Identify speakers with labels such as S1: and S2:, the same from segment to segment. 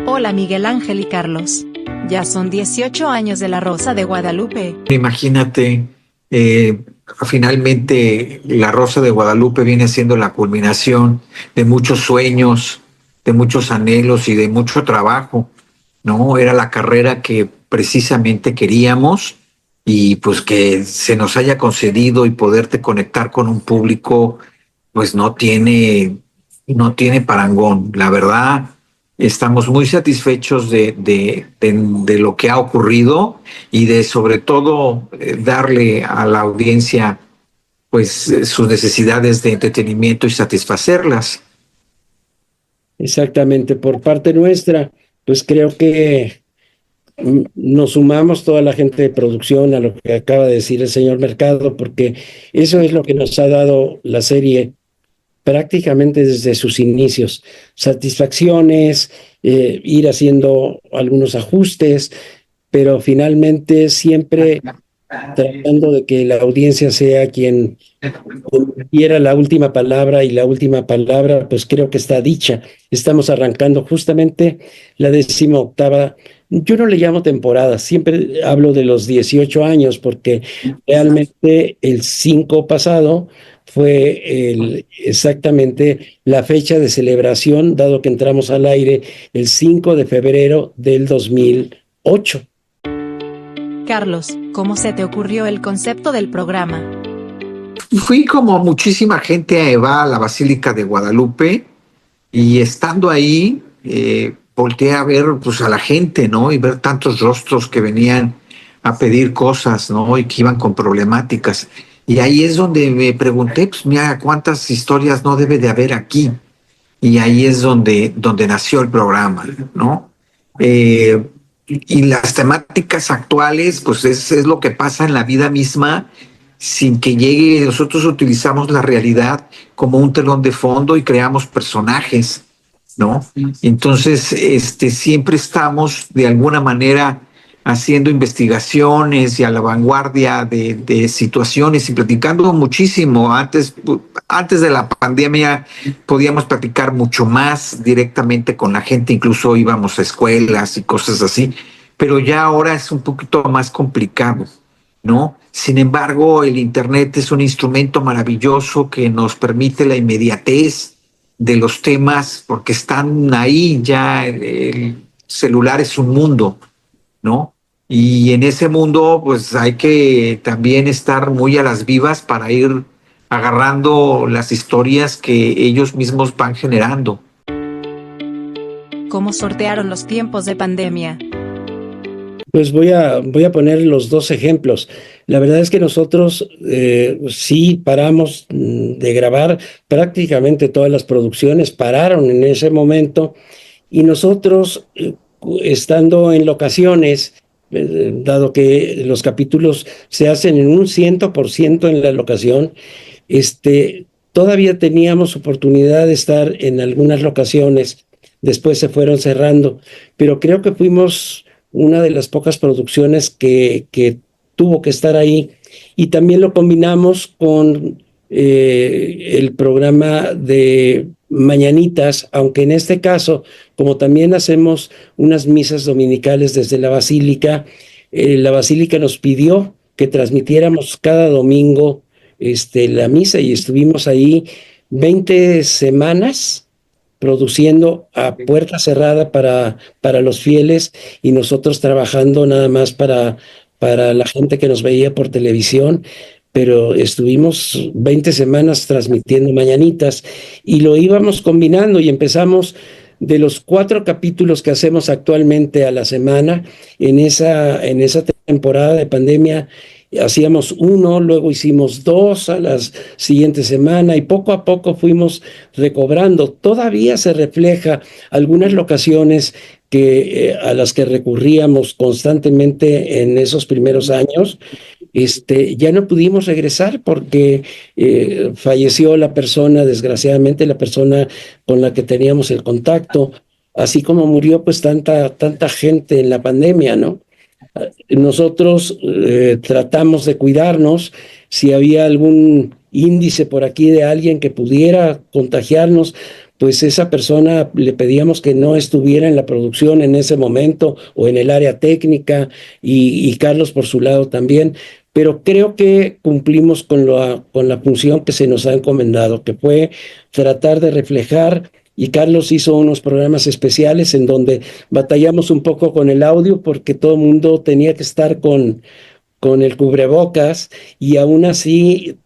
S1: Hola Miguel Ángel y Carlos. Ya son 18 años de La Rosa de Guadalupe.
S2: Imagínate, finalmente La Rosa de Guadalupe viene siendo la culminación de muchos sueños, de muchos anhelos y de mucho trabajo, ¿no? Era la carrera que precisamente queríamos y pues que se nos haya concedido y poderte conectar con un público, pues no tiene parangón. La verdad, estamos muy satisfechos de lo que ha ocurrido y de sobre todo darle a la audiencia pues sus necesidades de entretenimiento y satisfacerlas.
S3: Exactamente, por parte nuestra, pues creo que nos sumamos toda la gente de producción a lo que acaba de decir el señor Mercado, porque eso es lo que nos ha dado la serie prácticamente desde sus inicios. Satisfacciones, ir haciendo algunos ajustes, pero finalmente siempre tratando de que la audiencia sea quien diera la última palabra, y la última palabra pues creo que está dicha. Estamos arrancando justamente la 18ª, yo no le llamo temporada, siempre hablo de los 18 años porque realmente el 5 pasado fue exactamente la fecha de celebración, dado que entramos al aire el 5 de febrero del 2008.
S1: Carlos, ¿cómo se te ocurrió el concepto del programa?
S2: Fui como muchísima gente va a la Basílica de Guadalupe y estando ahí volteé a ver pues a la gente, ¿no? Y ver tantos rostros que venían a pedir cosas, ¿no? Y que iban con problemáticas. Y ahí es donde me pregunté, pues mira, ¿cuántas historias no debe de haber aquí? Y ahí es donde nació el programa, ¿no? Y las temáticas actuales, pues es lo que pasa en la vida misma, sin que llegue, nosotros utilizamos la realidad como un telón de fondo y creamos personajes, ¿no? Entonces, siempre estamos de alguna manera haciendo investigaciones y a la vanguardia de situaciones y platicando muchísimo. Antes de la pandemia podíamos platicar mucho más directamente con la gente, incluso íbamos a escuelas y cosas así, pero ya ahora es un poquito más complicado, ¿no? Sin embargo, el Internet es un instrumento maravilloso que nos permite la inmediatez de los temas porque están ahí ya, el celular es un mundo, ¿no? Y en ese mundo, pues hay que también estar muy a las vivas para ir agarrando las historias que ellos mismos van generando.
S1: ¿Cómo sortearon los tiempos de pandemia?
S3: Pues voy a poner los dos ejemplos. La verdad es que nosotros sí paramos de grabar, prácticamente todas las producciones pararon en ese momento, y nosotros, estando en locaciones, dado que los capítulos se hacen en un 100% en la locación, todavía teníamos oportunidad de estar en algunas locaciones. Después se fueron cerrando, pero creo que fuimos una de las pocas producciones que tuvo que estar ahí, y también lo combinamos con el programa de Mañanitas, aunque en este caso, como también hacemos unas misas dominicales desde la Basílica nos pidió que transmitiéramos cada domingo la misa, y estuvimos ahí 20 semanas produciendo a puerta cerrada para los fieles, y nosotros trabajando nada más para la gente que nos veía por televisión, pero estuvimos 20 semanas transmitiendo Mañanitas y lo íbamos combinando, y empezamos de los 4 capítulos que hacemos actualmente a la semana. En esa temporada de pandemia hacíamos 1, luego hicimos 2 a la siguiente semana, y poco a poco fuimos recobrando. Todavía se refleja algunas locaciones a las que recurríamos constantemente en esos primeros años. Ya no pudimos regresar porque falleció la persona, desgraciadamente, la persona con la que teníamos el contacto, así como murió pues tanta gente en la pandemia, ¿no? Nosotros tratamos de cuidarnos. Si había algún índice por aquí de alguien que pudiera contagiarnos, pues esa persona le pedíamos que no estuviera en la producción en ese momento o en el área técnica, y Carlos por su lado también, pero creo que cumplimos con la función que se nos ha encomendado, que fue tratar de reflejar. Y Carlos hizo unos programas especiales en donde batallamos un poco con el audio porque todo el mundo tenía que estar con el cubrebocas, y aún así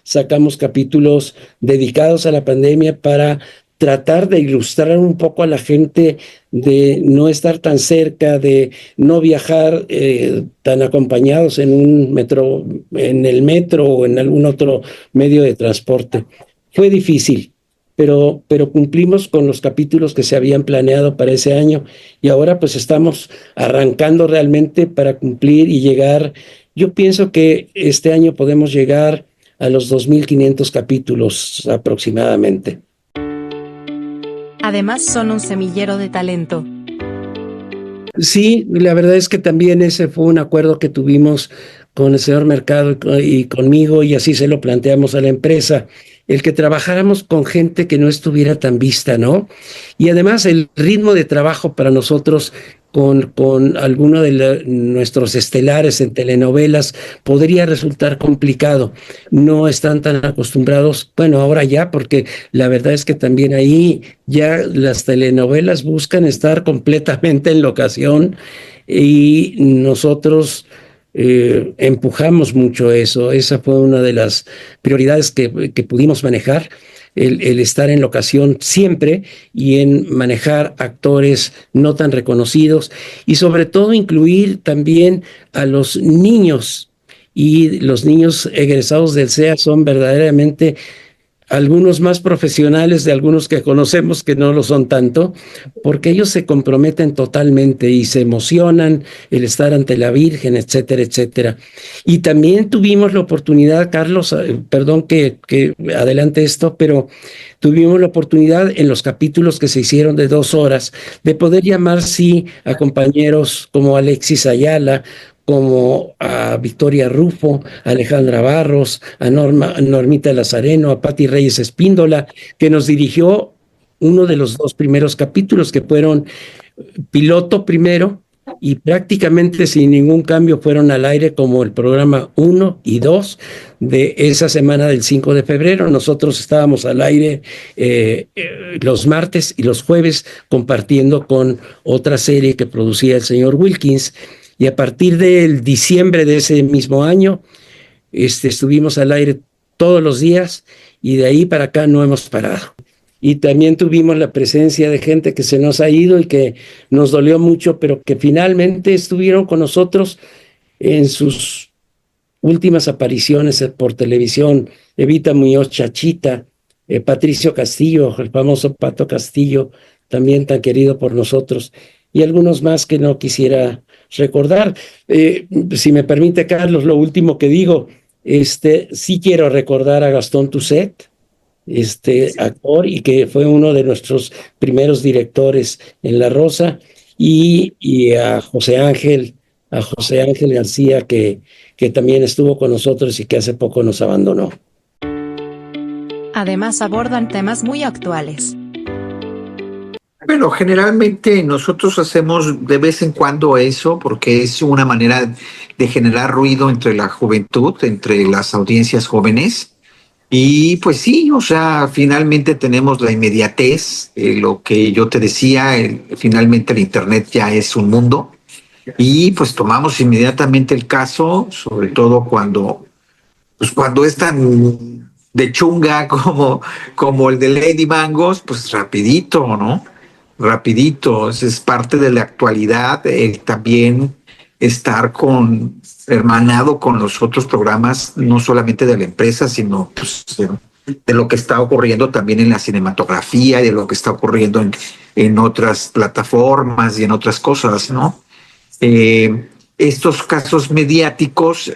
S3: sacamos capítulos dedicados a la pandemia para tratar de ilustrar un poco a la gente, de no estar tan cerca, de no viajar tan acompañados en un metro, en el metro o en algún otro medio de transporte. Fue difícil, pero cumplimos con los capítulos que se habían planeado para ese año, y ahora pues estamos arrancando realmente para cumplir y llegar. Yo pienso que este año podemos llegar a los 2.500 capítulos aproximadamente.
S1: Además, son un semillero de talento.
S3: Sí, la verdad es que también ese fue un acuerdo que tuvimos con el señor Mercado y conmigo, y así se lo planteamos a la empresa, el que trabajáramos con gente que no estuviera tan vista, ¿no? Y además el ritmo de trabajo para nosotros con alguno de nuestros estelares en telenovelas podría resultar complicado. No están tan acostumbrados, bueno, ahora ya, porque la verdad es que también ahí ya las telenovelas buscan estar completamente en locación, y nosotros empujamos mucho eso. Esa fue una de las prioridades que pudimos manejar, el estar en locación siempre y en manejar actores no tan reconocidos, y sobre todo incluir también a los niños. Y los niños egresados del CEA son verdaderamente algunos más profesionales de algunos que conocemos, que no lo son tanto, porque ellos se comprometen totalmente y se emocionan el estar ante la Virgen, etcétera, etcétera. Y también tuvimos la oportunidad, Carlos, perdón que adelante esto, pero tuvimos la oportunidad en los capítulos que se hicieron de 2 horas de poder llamar, sí, a compañeros como Alexis Ayala, como a Victoria Rufo, a Alejandra Barros, a Normita Lazareno, a Pati Reyes Espíndola, que nos dirigió uno de los 2 primeros capítulos, que fueron piloto primero, y prácticamente sin ningún cambio fueron al aire como el programa 1 y 2 de esa semana del 5 de febrero. Nosotros estábamos al aire los martes y los jueves compartiendo con otra serie que producía el señor Wilkins. Y a partir del diciembre de ese mismo año, estuvimos al aire todos los días, y de ahí para acá no hemos parado. Y también tuvimos la presencia de gente que se nos ha ido y que nos dolió mucho, pero que finalmente estuvieron con nosotros en sus últimas apariciones por televisión. Evita Muñoz Chachita, Patricio Castillo, el famoso Pato Castillo, también tan querido por nosotros, y algunos más que no quisiera recordar. Si me permite, Carlos, lo último que digo, sí quiero recordar a Gastón Tuset, actor, y que fue uno de nuestros primeros directores en La Rosa, y a José Ángel García, que también estuvo con nosotros y que hace poco nos abandonó.
S1: Además, abordan temas muy actuales.
S2: Bueno, generalmente nosotros hacemos de vez en cuando eso, porque es una manera de generar ruido entre la juventud, entre las audiencias jóvenes. Y pues sí, o sea, finalmente tenemos la inmediatez, lo que yo te decía, finalmente el Internet ya es un mundo, y pues tomamos inmediatamente el caso, sobre todo cuando es tan de chunga como el de Lady Mangos, pues rapidito, ¿no? Rapidito, es parte de la actualidad, también estar hermanado con los otros programas, no solamente de la empresa, sino pues, de lo que está ocurriendo también en la cinematografía y de lo que está ocurriendo en otras plataformas y en otras cosas, ¿no? Estos casos mediáticos,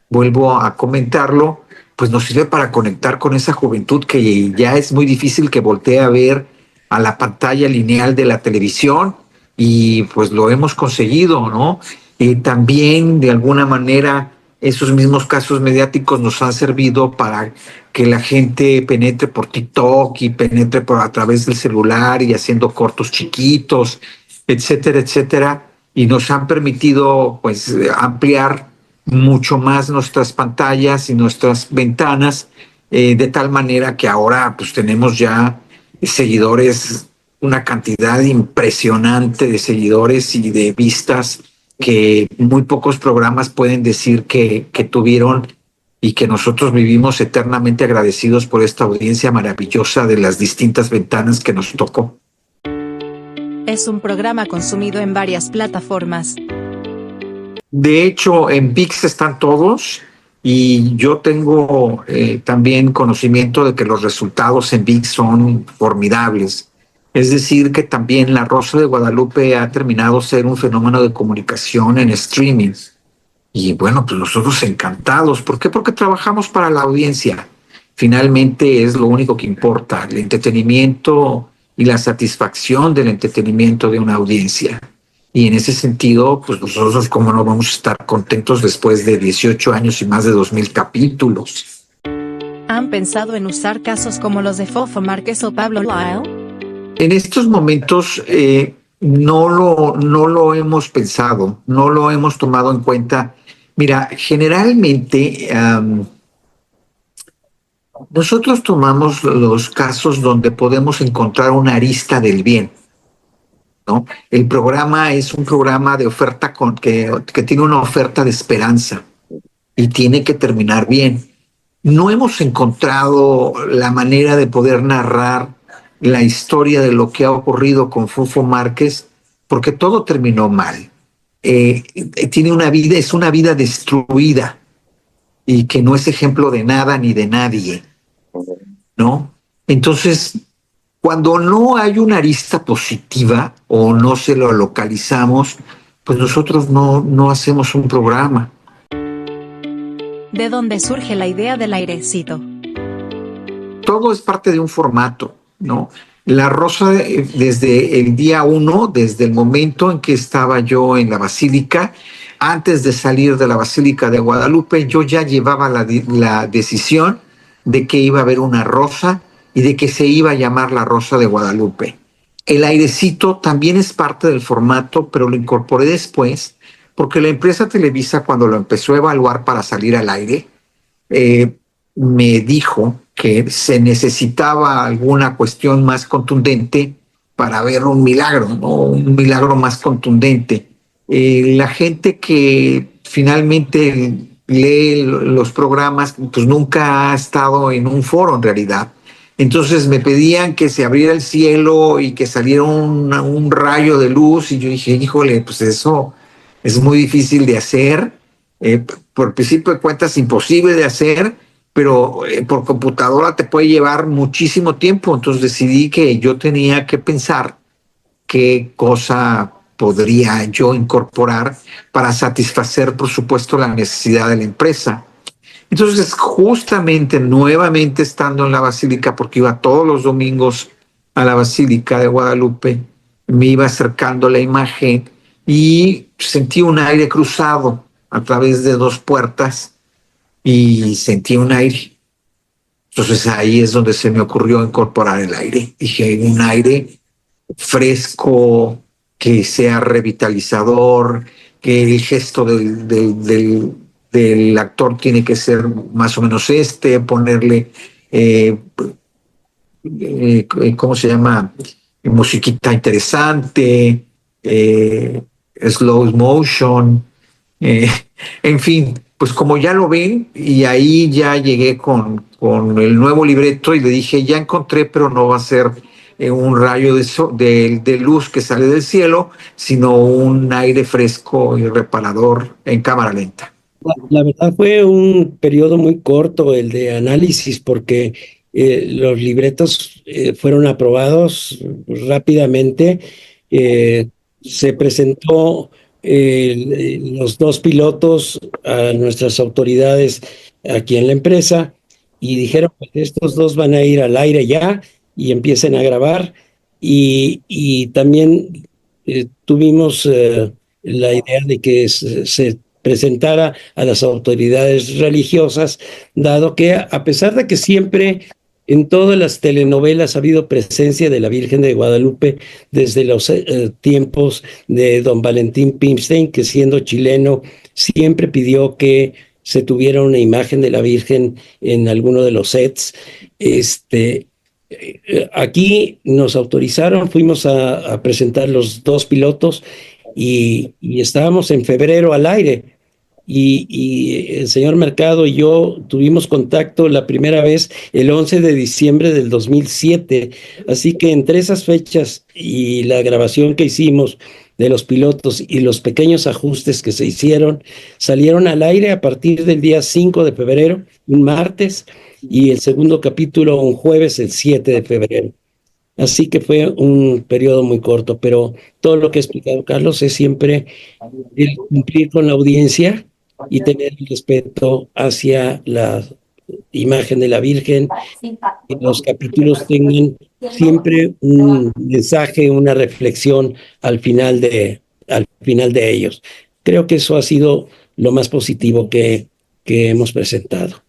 S2: vuelvo a comentarlo, pues nos sirve para conectar con esa juventud que ya es muy difícil que voltee a ver a la pantalla lineal de la televisión, y pues lo hemos conseguido, ¿no? También de alguna manera esos mismos casos mediáticos nos han servido para que la gente penetre por TikTok y penetre a través del celular y haciendo cortos chiquitos, etcétera, etcétera, y nos han permitido pues ampliar mucho más nuestras pantallas y nuestras ventanas, de tal manera que ahora pues tenemos ya seguidores, una cantidad impresionante de seguidores y de vistas que muy pocos programas pueden decir que tuvieron, y que nosotros vivimos eternamente agradecidos por esta audiencia maravillosa de las distintas ventanas que nos tocó.
S1: Es un programa consumido en varias plataformas.
S2: De hecho, en ViX están todos, y yo tengo también conocimiento de que los resultados en ViX son formidables. Es decir, que también La Rosa de Guadalupe ha terminado ser un fenómeno de comunicación en streaming. Y bueno, pues nosotros encantados. ¿Por qué? Porque trabajamos para la audiencia. Finalmente es lo único que importa, el entretenimiento y la satisfacción del entretenimiento de una audiencia. Y en ese sentido, pues nosotros cómo no vamos a estar contentos después de 18 años y más de 2,000 capítulos.
S1: ¿Han pensado en usar casos como los de Fofo Márquez o Pablo Lyle?
S2: En estos momentos no lo hemos pensado, no lo hemos tomado en cuenta. Mira, generalmente nosotros tomamos los casos donde podemos encontrar una arista del bien, ¿no? El programa es un programa de oferta que tiene una oferta de esperanza y tiene que terminar bien. No hemos encontrado la manera de poder narrar la historia de lo que ha ocurrido con Fofo Márquez, porque todo terminó mal. Tiene una vida, es una vida destruida y que no es ejemplo de nada ni de nadie, ¿no? Entonces, cuando no hay una arista positiva o no se lo localizamos, pues nosotros no hacemos un programa.
S1: ¿De dónde surge la idea del airecito?
S2: Todo es parte de un formato, ¿no? La Rosa, desde el día 1, desde el momento en que estaba yo en la Basílica, antes de salir de la Basílica de Guadalupe, yo ya llevaba la decisión de que iba a haber una rosa y de que se iba a llamar La Rosa de Guadalupe. El airecito también es parte del formato, pero lo incorporé después, porque la empresa Televisa, cuando lo empezó a evaluar para salir al aire, me dijo que se necesitaba alguna cuestión más contundente para ver un milagro, ¿no? Un milagro más contundente. La gente que finalmente lee los programas, pues nunca ha estado en un foro en realidad. Entonces me pedían que se abriera el cielo y que saliera un rayo de luz, y yo dije, híjole, pues eso es muy difícil de hacer. Por principio de cuentas, imposible de hacer, pero por computadora te puede llevar muchísimo tiempo. Entonces decidí que yo tenía que pensar qué cosa podría yo incorporar para satisfacer, por supuesto, la necesidad de la empresa. Entonces, justamente, nuevamente estando en la Basílica, porque iba todos los domingos a la Basílica de Guadalupe, me iba acercando la imagen y sentí un aire cruzado a través de 2 puertas, y sentí un aire. Entonces ahí es donde se me ocurrió incorporar el aire. Dije, un aire fresco, que sea revitalizador, que el gesto del actor tiene que ser más o menos ponerle, ¿cómo se llama? Musiquita interesante, slow motion, en fin, pues como ya lo ven, y ahí ya llegué con el nuevo libreto y le dije, ya encontré, pero no va a ser un rayo de luz que sale del cielo, sino un aire fresco y reparador en cámara lenta.
S3: La verdad fue un periodo muy corto el de análisis, porque los libretos fueron aprobados rápidamente. Se presentó los 2 pilotos a nuestras autoridades aquí en la empresa y dijeron, pues estos 2 van a ir al aire ya y empiecen a grabar. Y también tuvimos la idea de que se presentara a las autoridades religiosas, dado que a pesar de que siempre en todas las telenovelas ha habido presencia de la Virgen de Guadalupe desde los tiempos de don Valentín Pimstein, que siendo chileno siempre pidió que se tuviera una imagen de la Virgen en alguno de los sets. Aquí nos autorizaron, fuimos a presentar los 2 pilotos y estábamos en febrero al aire. Y el señor Mercado y yo tuvimos contacto la primera vez el 11 de diciembre del 2007. Así que entre esas fechas y la grabación que hicimos de los pilotos y los pequeños ajustes que se hicieron, salieron al aire a partir del día 5 de febrero, un martes, y el segundo capítulo un jueves, el 7 de febrero. Así que fue un periodo muy corto, pero todo lo que ha explicado Carlos es siempre el cumplir con la audiencia y tener respeto hacia la imagen de la Virgen, que los capítulos tengan siempre un mensaje, una reflexión al final de ellos. Creo que eso ha sido lo más positivo que hemos presentado.